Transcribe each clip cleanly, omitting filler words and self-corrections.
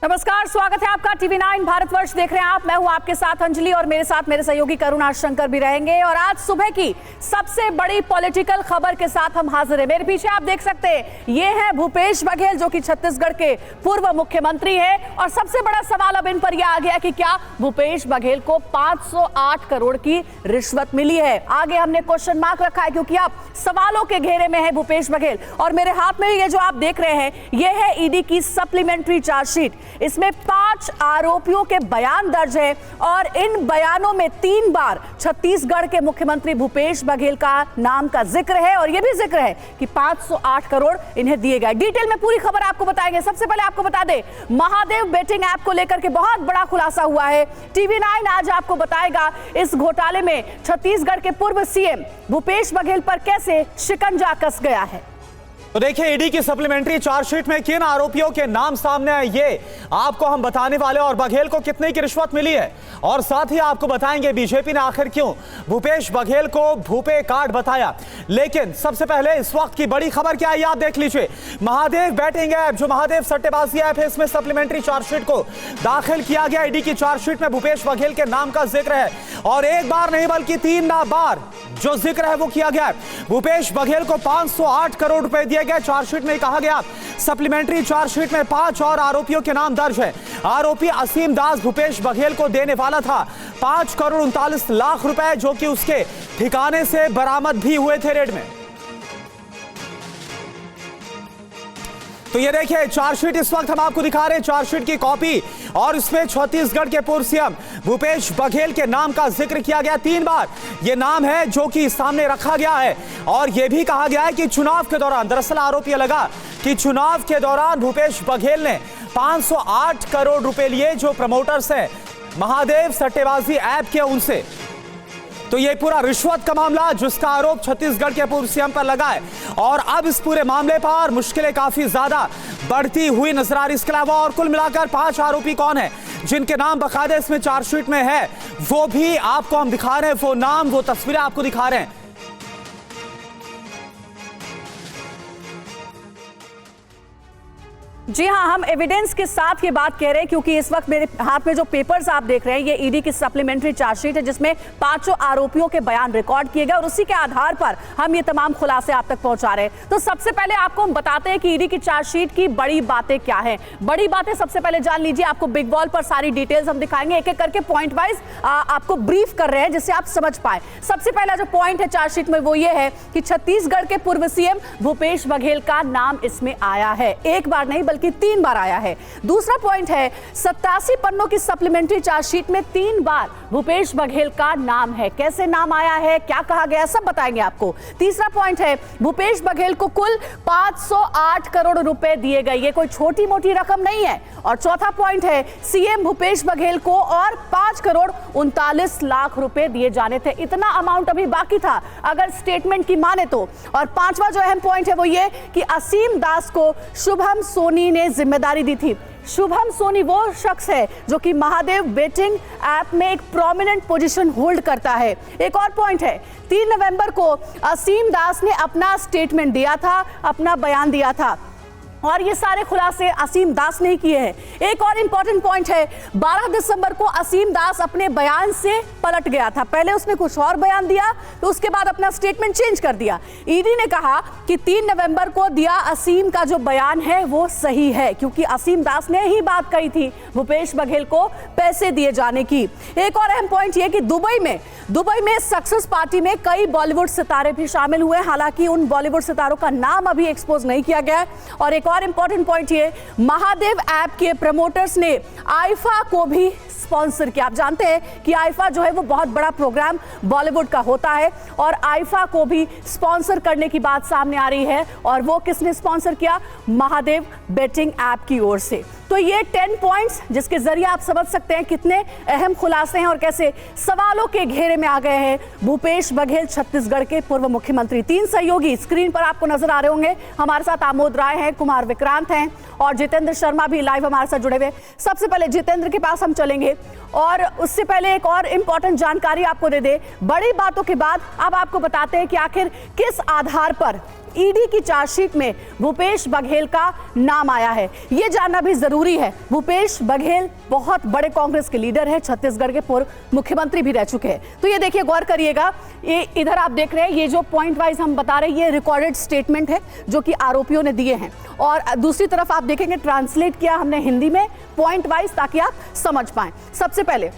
नमस्कार, स्वागत है आपका टीवी 9 भारतवर्ष देख रहे हैं आप। मैं हूं आपके साथ अंजलि और मेरे साथ मेरे सहयोगी करुणा शंकर भी रहेंगे। और आज सुबह की सबसे बड़ी पॉलिटिकल खबर के साथ हम हाजिर हैं। मेरे पीछे आप देख सकते हैं, ये है भूपेश बघेल जो कि छत्तीसगढ़ के पूर्व मुख्यमंत्री हैं। और सबसे बड़ा सवाल अब इन पर यह आ गया कि क्या भूपेश बघेल को 508 करोड़ की रिश्वत मिली है। आगे हमने क्वेश्चन मार्क रखा है क्योंकि अब सवालों के घेरे में है भूपेश बघेल। और मेरे हाथ में ये जो आप देख रहे हैं, ये है ईडी की सप्लीमेंट्री चार्जशीट। इसमें 5 आरोपियों के बयान दर्ज है और इन बयानों में 3 बार छत्तीसगढ़ के मुख्यमंत्री भूपेश बघेल का नाम का जिक्र है। और यह भी जिक्र है कि 508 करोड़ इन्हें दिए गए। डिटेल में पूरी खबर आपको बताएंगे। सबसे पहले आपको बता दें, महादेव बेटिंग ऐप को लेकर के बहुत बड़ा खुलासा हुआ है। टीवी 9 आज आपको बताएगा इस घोटाले में छत्तीसगढ़ के पूर्व सीएम भूपेश बघेल पर कैसे शिकंजा कस गया है। तो देखिए, ईडी की सप्लीमेंट्री चार्जशीट में किन आरोपियों के नाम सामने आए ये आपको हम बताने वाले, और बघेल को कितने की रिश्वत मिली है, और साथ ही आपको बताएंगे बीजेपी ने आखिर क्यों भूपेश बघेल को भूपे कार्ड बताया। लेकिन सबसे पहले इस वक्त की बड़ी खबर क्या है आप देख लीजिए। महादेव बेटिंग ऐप, जो महादेव सट्टेबाजी ऐप है, इसमें सप्लीमेंट्री चार्जशीट को दाखिल किया गया। ईडी की चार्जशीट में भूपेश बघेल के नाम का जिक्र है और एक बार नहीं बल्कि 3 बार जो जिक्र है वो किया गया है। भूपेश बघेल को 508 करोड़ रुपए दिए गए। चार्जशीट में कहा गया, सप्लीमेंट्री चार्जशीट में 5 और आरोपियों के नाम दर्ज है। आरोपी असीम दास भूपेश बघेल को देने वाला था 5 करोड़ 39 लाख रुपए, जो कि उसके ठिकाने से बरामद भी हुए थे रेड में। तो ये देखिए चार्जशीट इस वक्त हम आपको दिखा रहे हैं, चार्जशीट की कॉपी, और इसमें छत्तीसगढ़ के पूर्व सीएम भूपेश बघेल के नाम का जिक्र किया गया 3 बार। ये नाम है जो कि सामने रखा गया है। और यह भी कहा गया है कि चुनाव के दौरान, दरअसल आरोप यह लगा कि चुनाव के दौरान भूपेश बघेल ने 508 करोड़ रुपए लिए जो प्रमोटर्स हैं महादेव सट्टेबाजी ऐप के, उनसे। तो ये पूरा रिश्वत का मामला जिसका आरोप छत्तीसगढ़ के पूर्व सीएम पर लगा है। और अब इस पूरे मामले पर मुश्किलें काफी ज्यादा बढ़ती हुई नजर आ रही। इसके अलावा और कुल मिलाकर 5 आरोपी कौन है जिनके नाम बकायदे इसमें चार्जशीट में है, वो भी आपको हम दिखा रहे हैं। वो नाम, वो तस्वीरें आपको दिखा रहे हैं। जी हां, हम एविडेंस के साथ ये बात कह रहे हैं क्योंकि इस वक्त मेरे हाथ में जो पेपर्स आप देख रहे हैं, ये ईडी की सप्लीमेंट्री चार्जशीट है जिसमें 5 आरोपियों के बयान रिकॉर्ड किए गए और उसी के आधार पर हम ये तमाम खुलासे आप तक पहुंचा रहे हैं। तो सबसे पहले आपको हम बताते हैं कि ईडी की चार्जशीट की बड़ी बातें क्या हैं। बड़ी बातें सबसे पहले जान लीजिए। आपको बिग वॉल पर सारी डिटेल्स हम दिखाएंगे, एक एक करके पॉइंट वाइज आपको ब्रीफ कर रहे हैं जिससे आप समझ पाए। सबसे पहला जो पॉइंट है चार्जशीट में वो ये है कि छत्तीसगढ़ के पूर्व सीएम भूपेश बघेल का नाम इसमें आया है। एक बार नहीं बल्कि 3 बार आया है। दूसरा पॉइंट है 87 पन्नों की सप्लीमेंट्री चार्जशीट में 3 बार भूपेश बघेल का नाम है। कैसे नाम आया है, क्या कहा गया, सब बताएंगे आपको। तीसरा पॉइंट है भूपेश बघेल को कुल 508 करोड़ रुपए दिए गए। ये कोई छोटी मोटी रकम नहीं है। और चौथा पॉइंट है सीएम भूपेश बघेल को और 5 करोड़ 39 लाख रुपए दिए जाने थे। इतना अमाउंट अभी बाकी था अगर स्टेटमेंट की माने तो। और पांचवा जो अहम पॉइंट है वो ये कि असीम दास को शुभम सोनी ने जिम्मेदारी दी थी। शुभम सोनी वो शख्स है जो कि महादेव बेटिंग ऐप में एक प्रोमिनेंट पोजीशन होल्ड करता है। एक और पॉइंट है, 3 नवंबर को असीम दास ने अपना स्टेटमेंट दिया था, अपना बयान दिया था और ये सारे खुलासे असीम दास ने किए हैं। एक और इंपॉर्टेंट पॉइंट है, 12 दिसंबर को असीम दास अपने बयान से पलट गया था। पहले उसने कुछ और बयान दिया, तो उसके बाद अपना स्टेटमेंट चेंज कर दिया। ईडी ने कहा कि 3 नवंबर को दिया असीम का जो बयान है वो सही है, क्योंकि असीम दास ने ही बात कही थी भूपेश बघेल को पैसे दिए जाने की। एक और अहम पॉइंट ये कि दुबई में सक्सेस पार्टी में कई बॉलीवुड सितारे भी शामिल हुए। हालांकि उन बॉलीवुड सितारों का नाम अभी एक्सपोज नहीं किया गया। और एक और इंपॉर्टेंट पॉइंट ये, महादेव ऐप के प्रमोटर्स ने आईफा को भी स्पॉन्सर किया। आप जानते हैं कि आईफा जो है वो बहुत बड़ा प्रोग्राम बॉलीवुड का होता है और आईफा को भी स्पॉन्सर करने की बात सामने आ रही है। और वो किसने स्पॉन्सर किया? महादेव बेटिंग ऐप की ओर से। तो ये 10 पॉइंट्स जिसके जरिए आप समझ सकते हैं कितने अहम खुलासे हैं और कैसे सवालों के घेरे में आ गए हैं भूपेश बघेल, छत्तीसगढ़ के पूर्व मुख्यमंत्री। 3 सहयोगी स्क्रीन पर आपको नजर आ रहे होंगे। हमारे साथ आमोद राय हैं, कुमार विक्रांत हैं और जितेंद्र शर्मा भी लाइव हमारे साथ जुड़े हुए। सबसे पहले जितेंद्र के पास हम चलेंगे और उससे पहले एक और इंपॉर्टेंट जानकारी आपको दे दे। बड़ी बातों के बाद अब आपको बताते हैं कि आखिर किस आधार पर ईडी की चार्जशीट में भूपेश बघेल का नाम आया है। यह जानना भी जरूरी है। भूपेश बघेल बहुत बड़े कांग्रेस के लीडर हैं, छत्तीसगढ़ के पूर्व मुख्यमंत्री भी रह चुके हैं। तो ये देखिए, गौर करिएगा, ये इधर आप देख रहे हैं, ये जो पॉइंट वाइज हम बता रहे हैं, ये रिकॉर्डेड स्टेटमेंट है जो कि आरोपियों ने दिए हैं, और दूसरी तरफ आप देखेंगे ट्रांसलेट किया हमने हिंदी में पॉइंट वाइज, ताकि आप समझ पाएं। सबसे पहले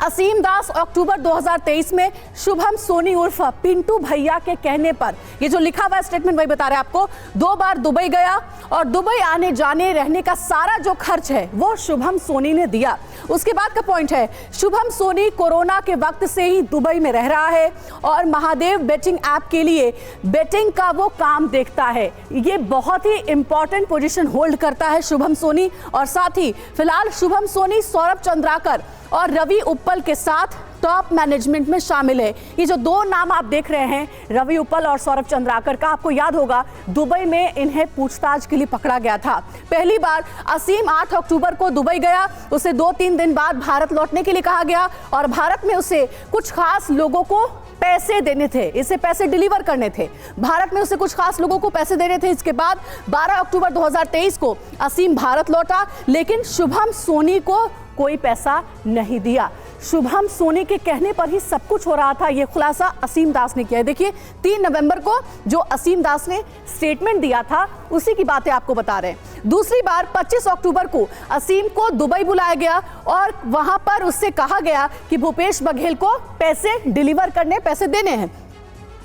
असीम दास अक्टूबर 2023 में शुभम सोनी उर्फ पिंटू भैया के कहने पर, ये जो लिखा हुआ स्टेटमेंट वही बता रहे हैं आपको, 2 बार दुबई गया और दुबई आने जाने रहने का सारा जो खर्च है वो शुभम सोनी ने दिया। उसके बाद का पॉइंट है, शुभम सोनी कोरोना के वक्त से ही दुबई में रह रहा है और महादेव बेटिंग ऐप के लिए बेटिंग का वो काम देखता है। ये बहुत ही इंपॉर्टेंट पोजीशन होल्ड करता है शुभम सोनी, और साथ ही फिलहाल शुभम सोनी सौरभ चंद्राकर और रवि उप्पल के साथ टॉप मैनेजमेंट में शामिल है। ये जो 2 नाम आप देख रहे हैं, रवि उप्पल और सौरभ चंद्राकर का, आपको याद होगा दुबई में इन्हें पूछताछ के लिए पकड़ा गया था। पहली बार असीम 8 अक्टूबर को दुबई गया, उसे 2-3 दिन बाद भारत लौटने के लिए कहा गया और भारत में उसे कुछ खास लोगों को पैसे देने थे, इसे पैसे डिलीवर करने थे। भारत में उसे कुछ खास लोगों को पैसे देने थे। इसके बाद 12 अक्टूबर 2023 को असीम भारत लौटा, लेकिन शुभम सोनी को कोई पैसा नहीं दिया। शुभम सोनी के कहने पर ही सब कुछ हो रहा था, यह खुलासा असीम दास ने किया है। देखिए, 3 नवंबर को जो असीम दास ने स्टेटमेंट दिया था उसी की बातें आपको बता रहे हैं। दूसरी बार 25 अक्टूबर को असीम को दुबई बुलाया गया और वहां पर उससे कहा गया कि भूपेश बघेल को पैसे डिलीवर करने, पैसे देने हैं।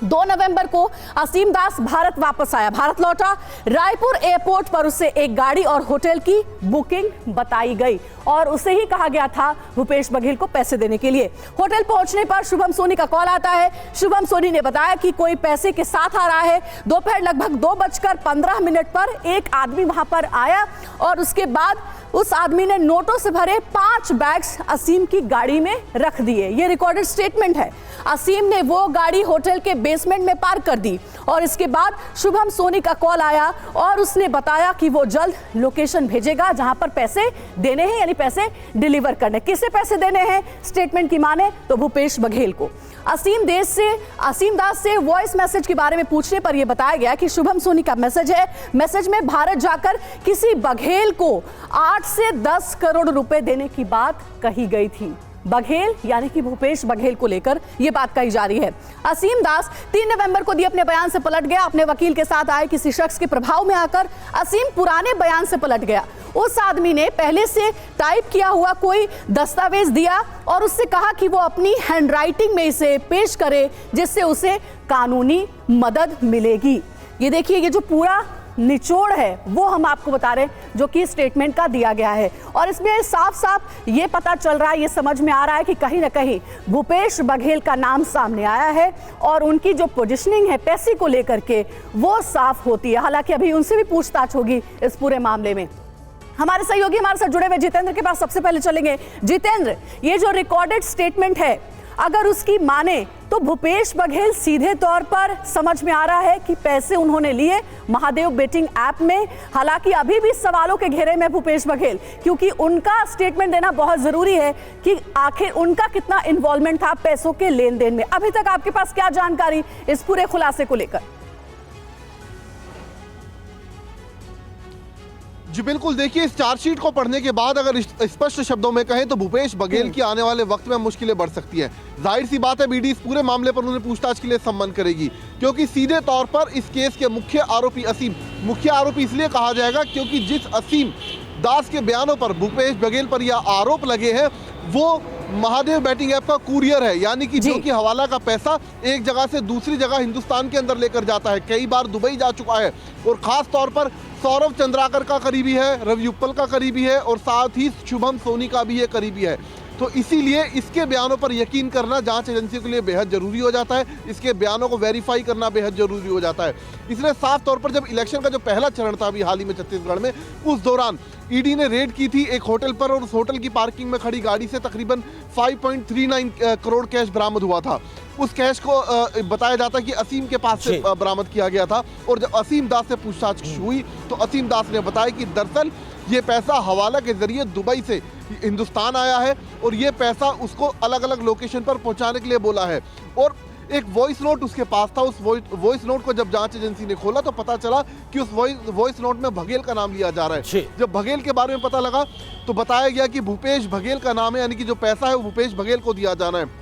2 नवंबर को असीम दास भारत वापस आया, भारत लौटा। रायपुर एयरपोर्ट पर उसे एक गाड़ी और होटल की बुकिंग बताई गई और उसे ही कहा गया था भूपेश बघेल को पैसे देने के लिए। होटल पहुंचने पर शुभम सोनी का कॉल आता है। शुभम सोनी ने बताया कि कोई पैसे के साथ आ रहा है। दोपहर लगभग 2:15 पर एक आदमी वहां पर आया और उसके बाद उस आदमी ने नोटों से भरे 5 बैग्स असीम की गाड़ी में रख दिए। ये रिकॉर्डेड स्टेटमेंट है। असीम ने वो गाड़ी होटल के बेसमेंट में पार्क कर दी और इसके बाद शुभम सोनी का कॉल आया और उसने बताया कि वो जल्द लोकेशन भेजेगा जहां पर पैसे देने हैं, यानी पैसे डिलीवर करने। किसे पैसे देने हैं? स्टेटमेंट की माने तो भूपेश बघेल को। असीम दास से वॉइस मैसेज के बारे में पूछने पर यह बताया गया कि शुभम सोनी का मैसेज है, मैसेज में भारत जाकर किसी बघेल को 8 से 10 करोड़ रुपए देने की बात कही गई थी। बघेल यानी कि भूपेश बघेल को लेकर यह बात कही जा रही है। असीम दास 3 नवंबर को दिए अपने बयान से पलट गया। अपने वकील के साथ आए किसी शख्स के प्रभाव में आकर असीम पुराने बयान से पलट गया। उस आदमी ने पहले से टाइप किया हुआ कोई दस्तावेज दिया और उससे कहा कि वो अपनी हैंडराइटिंग में इसे पेश करे, जिससे उसे कानूनी मदद मिलेगी। ये देखिए, ये जो पूरा निचोड़ है वो हम आपको बता रहे हैं जो कि स्टेटमेंट का दिया गया है, और इसमें साफ साफ ये पता चल रहा है, ये समझ में आ रहा है कि कहीं ना कहीं भूपेश बघेल का नाम सामने आया है और उनकी जो पोजीशनिंग है पैसे को लेकर के वो साफ होती है। हालांकि अभी उनसे भी पूछताछ होगी इस पूरे मामले में। हमारे सहयोगी हमारे साथ जुड़े हुए जितेंद्र के पास सबसे पहले चलेंगे। जितेंद्र, ये जो रिकॉर्डेड स्टेटमेंट है अगर उसकी माने तो भूपेश बघेल सीधे तौर पर समझ में आ रहा है कि पैसे उन्होंने लिए महादेव बेटिंग ऐप में। हालांकि अभी भी सवालों के घेरे में भूपेश बघेल, क्योंकि उनका स्टेटमेंट देना बहुत जरूरी है कि आखिर उनका कितना इन्वॉल्वमेंट था पैसों के लेन देन में। अभी तक आपके पास क्या जानकारी इस पूरे खुलासे को लेकर? जी बिल्कुल, देखिए, इस चार्जशीट को पढ़ने के बाद अगर स्पष्ट शब्दों में कहें तो भूपेश बघेल की आने वाले वक्त में मुश्किलें बढ़ सकती हैं। जाहिर सी बात है, बीडी इस पूरे मामले पर उन्हें पूछताछ के लिए सम्मन करेगी, क्योंकि सीधे तौर पर इस केस के मुख्य आरोपी असीम, मुख्य आरोपी इसलिए कहा जाएगा क्योंकि जिस असीम दास के बयानों पर भूपेश बघेल पर यह आरोप लगे हैं वो महादेव बैटिंग ऐप का कुरियर है, यानी कि जो कि हवाला का पैसा एक जगह से दूसरी जगह हिंदुस्तान के अंदर लेकर जाता है। कई बार दुबई जा चुका है और खास तौर पर सौरभ चंद्राकर का करीबी है, रवि उप्पल का करीबी है और साथ ही शुभम सोनी का भी ये करीबी है। तो इसीलिए इसके बयानों पर यकीन करना जांच एजेंसियों के लिए बेहद जरूरी हो जाता है, इसके बयानों को वेरीफाई करना बेहद जरूरी हो जाता है। इसलिए साफ तौर पर जब इलेक्शन का जो पहला चरण था अभी हाल ही में छत्तीसगढ़ में, उस दौरान ईडी ने रेड की थी एक होटल पर और उस होटल की पार्किंग में खड़ी गाड़ी से तकरीबन 5.39 करोड़ कैश बरामद हुआ था। उस कैश को बताया जाता है कि असीम के पास से बरामद किया गया था और जब असीम दास से पूछताछ हुई तो असीम दास ने बताया कि दरअसल ये पैसा हवाला के जरिए दुबई से हिंदुस्तान आया है और ये पैसा उसको अलग अलग लोकेशन पर पहुंचाने के लिए बोला है। और एक वॉइस नोट उसके पास था। उस वॉइस नोट को जब जांच एजेंसी ने खोला तो पता चला कि उस वॉइस नोट में बघेल का नाम लिया जा रहा है। जब बघेल के बारे में पता लगा तो बताया गया कि भूपेश बघेल का नाम है, यानी कि जो पैसा है वो भूपेश बघेल को दिया जाना है।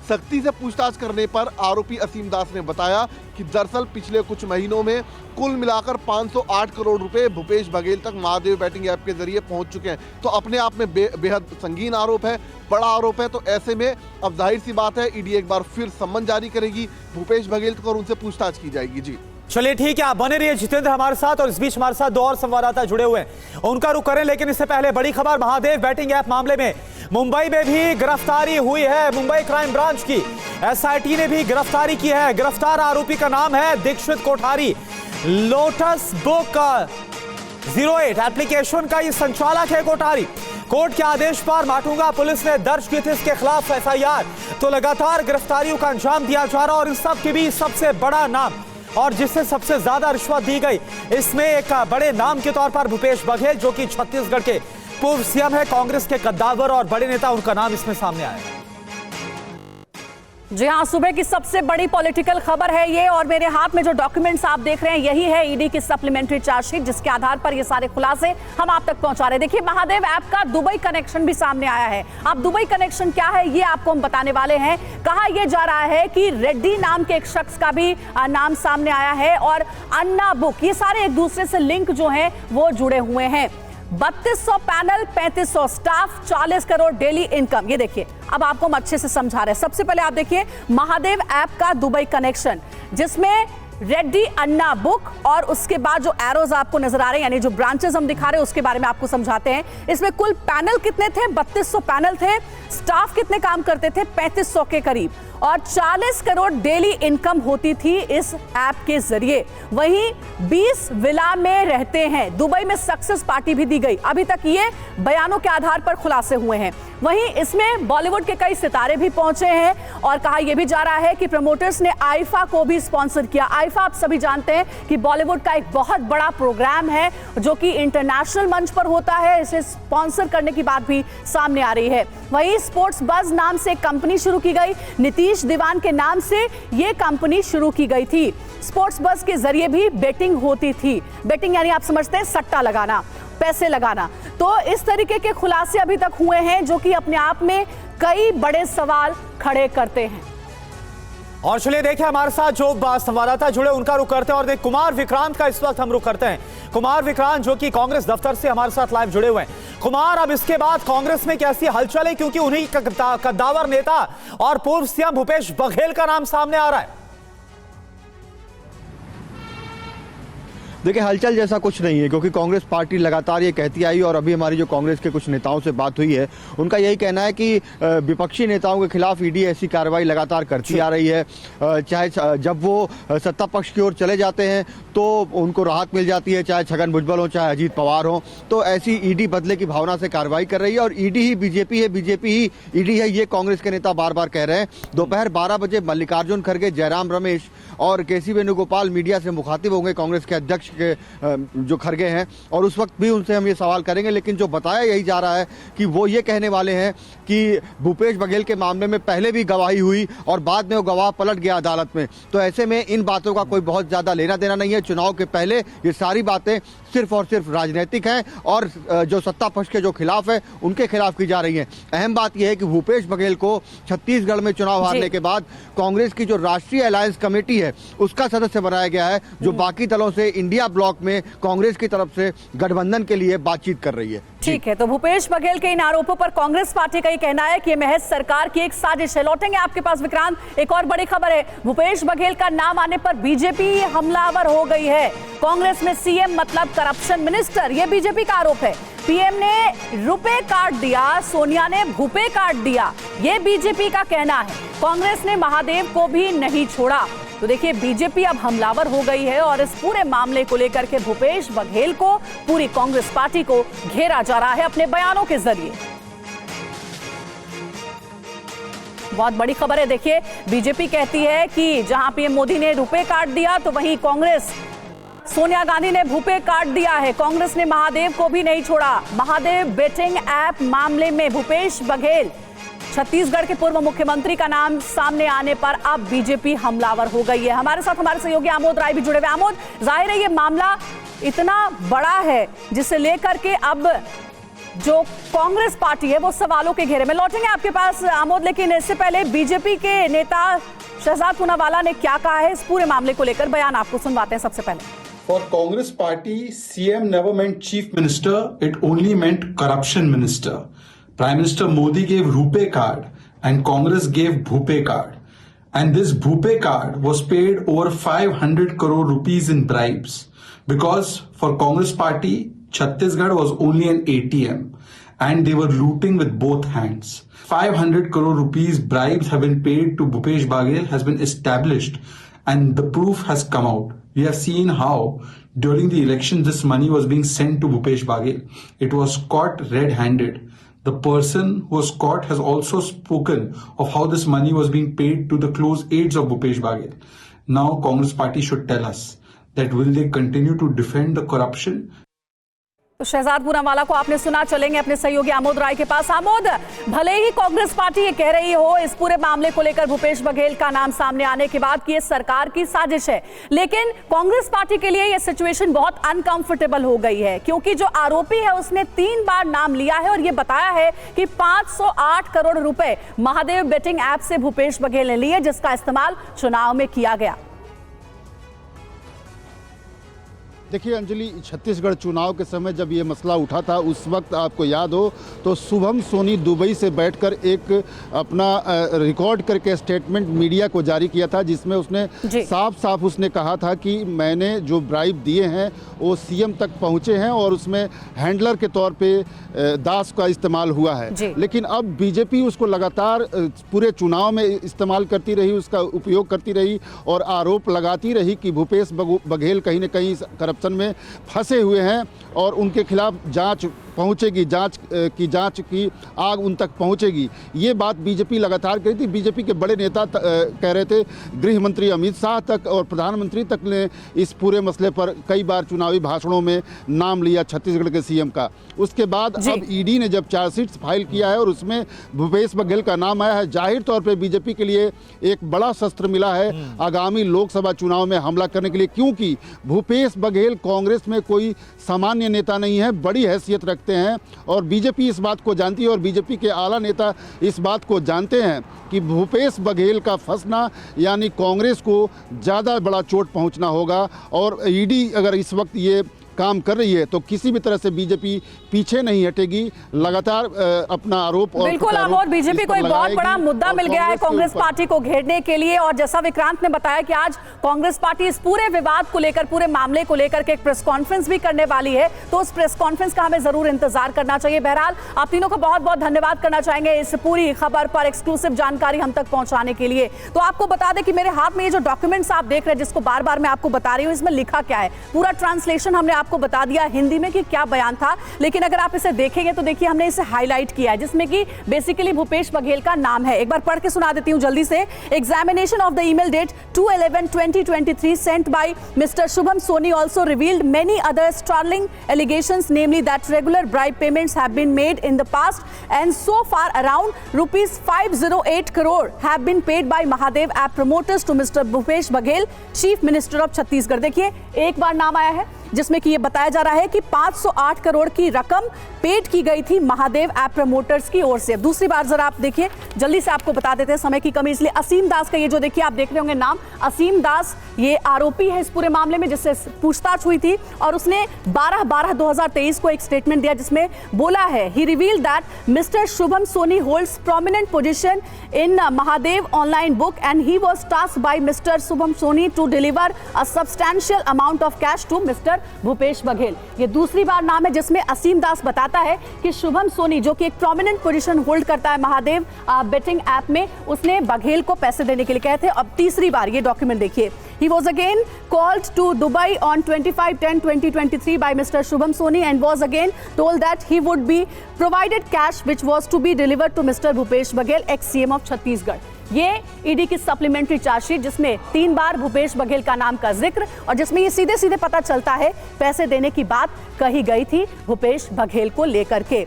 सख्ती से पूछताछ करने पर आरोपी असीम दास ने बताया कि दरअसल पिछले कुछ महीनों में कुल मिलाकर 508 करोड़ रुपए भूपेश बघेल तक महादेव बैटिंग ऐप के जरिए पहुंच चुके हैं। तो अपने आप में बेहद संगीन आरोप है, बड़ा आरोप है। तो ऐसे में अब जाहिर सी बात है ईडी एक बार फिर सम्मन जारी करेगी भूपेश बघेल को और उनसे पूछताछ की जाएगी। जी चलिए ठीक है, आप बने रहिए जितेंद्र हमारे साथ, और इस बीच हमारे साथ 2 और संवाददाता जुड़े हुए हैं, उनका रुख करें। लेकिन इससे पहले बड़ी खबर, महादेव बैटिंग ऐप मामले में मुंबई में भी गिरफ्तारी हुई है। मुंबई क्राइम ब्रांच की एसआईटी ने भी गिरफ्तारी की है। गिरफ्तार आरोपी का नाम है Dikshit Kothari. Lotus Book 08 application का ये संचालक है कोठारी। कोर्ट के आदेश पर माटुंगा पुलिस ने दर्ज की थी इसके खिलाफ एफआईआर। तो लगातार गिरफ्तारियों का अंजाम दिया जा रहा, और इन सब के बीच सबसे बड़ा नाम और जिससे सबसे ज्यादा रिश्वत दी गई, इसमें एक बड़े नाम के तौर पर भूपेश बघेल, जो कि छत्तीसगढ़ के पूर्व सीएम है, कांग्रेस के कद्दावर और बड़े नेता, उनका नाम इसमें सामने आया। जी हां, सुबह की सबसे बड़ी पॉलिटिकल खबर है ये, और मेरे हाथ में जो डॉक्यूमेंट्स आप देख रहे हैं यही है ईडी की सप्लीमेंट्री चार्जशीट, जिसके आधार पर ये सारे खुलासे हम आप तक पहुंचा रहे हैं। देखिए, महादेव ऐप का दुबई कनेक्शन भी सामने आया है। अब दुबई कनेक्शन क्या है ये आपको हम बताने वाले हैं। कहा यह जा रहा है कि रेड्डी नाम के एक शख्स का भी नाम सामने आया है, और अन्ना बुक, ये सारे एक दूसरे से लिंक जो है वो जुड़े हुए हैं। 3200 panel, 3500 staff, 40 crore daily income. ये देखिए, अब आपको हम अच्छे से समझा रहे हैं। सबसे पहले आप देखिए महादेव ऐप का दुबई कनेक्शन, जिसमें रेड्डी अन्ना बुक, और उसके बाद जो एरोज आपको नजर आ रहे हैं, यानी जो ब्रांचेस हम दिखा रहे हैं, उसके बारे में आपको समझाते हैं। इसमें कुल पैनल कितने थे? 3200 पैनल थे। स्टाफ कितने काम करते थे? 3500 के करीब, और 40 करोड़ डेली इनकम होती थी इस ऐप के जरिए। वहीं 20 विला में रहते हैं। दुबई में सक्सेस पार्टी भी दी गई। अभी तक ये बयानों के आधार पर खुलासे हुए हैं। वहीं इसमें बॉलीवुड के कई सितारे भी पहुंचे हैं, और कहा यह भी जा रहा है कि प्रमोटर्स ने आईफा को भी स्पॉन्सर किया। आईफा आप सभी जानते हैं कि बॉलीवुड का एक बहुत बड़ा प्रोग्राम है जो कि इंटरनेशनल मंच पर होता है। इसे स्पॉन्सर करने की बात भी सामने आ रही है। वहीं स्पोर्ट्स बज नाम से कंपनी शुरू की गई। नीतीश दीवान के नाम से यह कंपनी शुरू की गई थी। स्पोर्ट्स बज के जरिए भी बेटिंग होती थी। बेटिंग यानी आप समझते हैं सट्टा लगाना, पैसे लगाना। तो इस तरीके के खुलासे अभी तक हुए हैं, जो कि अपने आप में कई बड़े सवाल खड़े करते हैं। और चलिए देखिए, हमारे साथ जो संवाददाता जुड़े उनका रुख करते हैं, और कुमार विक्रांत का इस वक्त हम रुख करते हैं। कुमार विक्रांत जो कि कांग्रेस दफ्तर से हमारे साथ लाइव जुड़े हुए हैं। कुमार, अब इसके बाद कांग्रेस में कैसी हलचल है, क्योंकि उन्हीं कद्दावर नेता और पूर्व सीएम भूपेश बघेल का नाम सामने आ रहा है। देखिए, हलचल जैसा कुछ नहीं है, क्योंकि कांग्रेस पार्टी लगातार ये कहती आई, और अभी हमारी जो कांग्रेस के कुछ नेताओं से बात हुई है, उनका यही कहना है कि विपक्षी नेताओं के खिलाफ ईडी ऐसी कार्रवाई लगातार करती आ रही है। चाहे जब वो सत्ता पक्ष की ओर चले जाते हैं तो उनको राहत मिल जाती है, चाहे छगन भुजबल हो, चाहे अजीत पवार हो, तो ऐसी ईडी बदले की भावना से कार्रवाई कर रही है। और ईडी ही बीजेपी है, बीजेपी ही ईडी है, ये कांग्रेस के नेता बार बार कह रहे हैं। दोपहर 12 बजे मल्लिकार्जुन खड़गे, जयराम रमेश और केसी वेणुगोपाल मीडिया से मुखातिब होंगे, कांग्रेस के अध्यक्ष के जो खड़गे हैं, और उस वक्त भी उनसे हम ये सवाल करेंगे। लेकिन जो बताया यही जा रहा है कि वो ये कहने वाले हैं कि भूपेश बघेल के मामले में पहले भी गवाही हुई और बाद में वो गवाह पलट गया अदालत में। तो ऐसे में इन बातों का कोई बहुत ज्यादा लेना देना नहीं है। चुनाव के पहले ये सारी बातें सिर्फ और सिर्फ राजनीतिक हैं, और जो सत्ता पक्ष के जो खिलाफ है उनके खिलाफ की जा रही है। अहम बात यह है कि भूपेश बघेल को छत्तीसगढ़ में चुनाव हारने के बाद कांग्रेस की जो राष्ट्रीय अलायंस कमेटी है उसका सदस्य बनाया गया है, जो बाकी दलों से इंडिया ब्लॉक में कांग्रेस की तरफ से गठबंधन के लिए बातचीत कर रही है। ठीक है, तो भूपेश बघेल के इन आरोपों पर कांग्रेस पार्टी का ये कहना है कि ये महज सरकार की एक साजिश है। लौटेंगे आपके पास विक्रांत। एक और बड़ी खबर है, भूपेश बघेल का नाम आने पर बीजेपी हमलावर हो गई है। कांग्रेस में सीएम मतलब करप्शन मिनिस्टर, ये बीजेपी का आरोप है। पीएम ने रुपए काट दिया, सोनिया ने भूपे काट दिया, ये बीजेपी का कहना है। कांग्रेस ने महादेव को भी नहीं छोड़ा। तो देखिए, बीजेपी अब हमलावर हो गई है, और इस पूरे मामले को लेकर के भूपेश बघेल को, पूरी कांग्रेस पार्टी को घेरा जा रहा है अपने बयानों के जरिए। बहुत बड़ी खबर है। देखिए, बीजेपी कहती है कि जहां पीएम मोदी ने रुपए काट दिया, तो वहीं कांग्रेस सोनिया गांधी ने भूपे काट दिया है। कांग्रेस ने महादेव को भी नहीं छोड़ा। महादेव बेटिंग ऐप मामले में भूपेश बघेल छत्तीसगढ़ के पूर्व मुख्यमंत्री का नाम सामने आने पर अब बीजेपी हमलावर हो गई है। हमारे साथ हमारे सहयोगी आमोद राय भी जुड़े हुए। आमोद, जाहिर है ये मामला इतना बड़ा है जिसे लेकर के अब जो कांग्रेस पार्टी है वो सवालों के घेरे में। लौटेंगे आपके पास आमोद, लेकिन इससे पहले बीजेपी के नेता शहजाद पूनावाला ने क्या कहा है इस पूरे मामले को लेकर, बयान आपको सुनवाते हैं सबसे पहले। For Congress party, CM never meant chief minister, it only meant corruption minister. Prime Minister Modi gave Rupee card and Congress gave Bhupe card. And this Bhupe card was paid over 500 crore rupees in bribes. Because for Congress party, Chhattisgarh was only an ATM and they were looting with both hands. 500 crore rupees bribes have been paid to Bhupesh Baghel has been established and the proof has come out. We have seen how during the election this money was being sent to Bhupesh Baghel. It was caught red-handed. The person who was caught has also spoken of how this money was being paid to the close aides of Bhupesh Baghel. Now Congress party should tell us that will they continue to defend the corruption? तो शहजाद पूनावाला को आपने सुना। चलेंगे अपने सहयोगी आमोद राय के पास। आमोद, भले ही Congress party ये कह रही हो इस पूरे मामले को लेकर भूपेश बघेल का नाम सामने आने के बाद कि ये सरकार की साजिश है, लेकिन कांग्रेस पार्टी के लिए ये सिचुएशन बहुत अनकंफर्टेबल हो गई है, क्योंकि जो आरोपी है उसने 3 बार नाम लिया है और ये बताया है कि 508 करोड़ रुपए महादेव बेटिंग ऐप से भूपेश बघेल ने लिए, जिसका इस्तेमाल चुनाव में किया गया। देखिए अंजलि, छत्तीसगढ़ चुनाव के समय जब ये मसला उठा था उस वक्त आपको याद हो तो शुभम सोनी दुबई से बैठकर एक अपना रिकॉर्ड करके स्टेटमेंट मीडिया को जारी किया था, जिसमें उसने साफ साफ उसने कहा था कि मैंने जो ब्राइब दिए हैं वो सीएम तक पहुंचे हैं और उसमें हैंडलर के तौर पे दास का इस्तेमाल हुआ है। लेकिन अब बीजेपी उसको लगातार पूरे चुनाव में इस्तेमाल करती रही, उसका उपयोग करती रही और आरोप लगाती रही कि भूपेश बघेल कहीं न कहीं करप्शन में फंसे हुए हैं और उनके खिलाफ जांच पहुंचेगी, जांच की आग उन तक पहुंचेगी। ये बात बीजेपी लगातार कही थी। बीजेपी के बड़े नेता कह रहे थे, गृह मंत्री अमित शाह तक और प्रधानमंत्री तक ने इस पूरे मसले पर कई बार चुनावी भाषणों में नाम लिया छत्तीसगढ़ के सीएम का। उसके बाद अब ईडी ने जब चार्जशीट फाइल किया है और उसमें भूपेश बघेल का नाम आया है, जाहिर तौर पर बीजेपी के लिए एक बड़ा शस्त्र मिला है आगामी लोकसभा चुनाव में हमला करने के लिए, क्योंकि भूपेश बघेल कांग्रेस में कोई सामान्य नेता नहीं है, बड़ी हैसियत रखते हैं और बीजेपी इस बात को जानती है और बीजेपी के आला नेता इस बात को जानते हैं कि भूपेश बघेल का फंसना यानी कांग्रेस को ज़्यादा बड़ा चोट पहुंचना होगा। और ईडी अगर इस वक्त ये काम कर रही है तो किसी भी तरह से बीजेपी पीछे नहीं हटेगी, लगातार अपना आरोप और बिल्कुल आमोद, बीजेपी को एक बहुत बड़ा मुद्दा मिल गया है कांग्रेस पार्टी को घेरने के लिए। और जैसा विक्रांत ने बताया कि आज कांग्रेस पार्टी इस पूरे विवाद को लेकर, पूरे मामले को लेकर के एक प्रेस कॉन्फ्रेंस भी करने वाली है, तो उस प्रेस कॉन्फ्रेंस का हमें जरूर इंतजार करना चाहिए। बहरहाल आप तीनों को बहुत बहुत धन्यवाद करना चाहेंगे इस पूरी खबर पर एक्सक्लूसिव जानकारी हम तक पहुंचाने के लिए। तो आपको बता दें कि मेरे हाथ में ये जो डॉक्यूमेंट्स आप देख रहे हैं, जिसको बार बार मैं आपको बता रही हूँ, इसमें लिखा क्या है, पूरा ट्रांसलेशन हमने आपको बता दिया हिंदी में कि क्या बयान था, लेकिन अगर आप इसे देखेंगे तो देखिए हमने इसे हाईलाइट किया है, जिसमें कि बेसिकली भूपेश बघेल का नाम है। एक बार पढ़ के सुना देती हूं जल्दी से। Examination of the email date 2/11/2023 sent by Mr. Shubham Soni also revealed many other startling allegations, namely that regular bribe payments have been made in the past and so far around rupees 508 crore have been paid by Mahadev app promoters to Mr. Bhupesh Baghel, Chief Minister of Chhattisgarh। देखिए एक बार नाम आया है जिसमें कि ये बताया जा रहा है कि 508 करोड़ की रकम पेड की गई थी महादेव ऐप प्रमोटर्स की ओर से। दूसरी बार जरा आप देखिए, जल्दी से आपको बता देते हैं, समय की कमी इसलिए। असीम दास का ये जो देखिए आप देख रहे होंगे नाम, असीम दास ये आरोपी है इस पूरे मामले में जिससे पूछताछ हुई थी और उसने 12/12/2023 को एक स्टेटमेंट दिया जिसमें बोला है, he revealed that mister Shubham Soni holds prominent position in Mahadev online book and he was tasked by mister Shubham Soni to deliver a substantial amount of cash to mister Bhupesh Baghel. ये दूसरी बार नाम है जिसमें असीम दास बताता है कि शुभम सोनी, जो कि एक प्रोमिनेंट पोजीशन होल्ड करता है महादेव बेटिंग ऐप में, उसने बघेल को पैसे देने के लिए कहे थे। अब तीसरी बार ये डॉक्यूमेंट देखिए, he was again called to Dubai on 25/10/2023 by Mr. Shubham Soni and was again told that he would be provided cash which was to be delivered to Mr. Bhupesh Baghel, ex-CM of Chhattisgarh। ये ED की supplementary chargesheet जिसमें 3 बार भूपेश बघेल का नाम का जिक्र और जिसमें ये सीधे सीधे पता चलता है पैसे देने की बात कही गई थी भूपेश बघेल को लेकर के।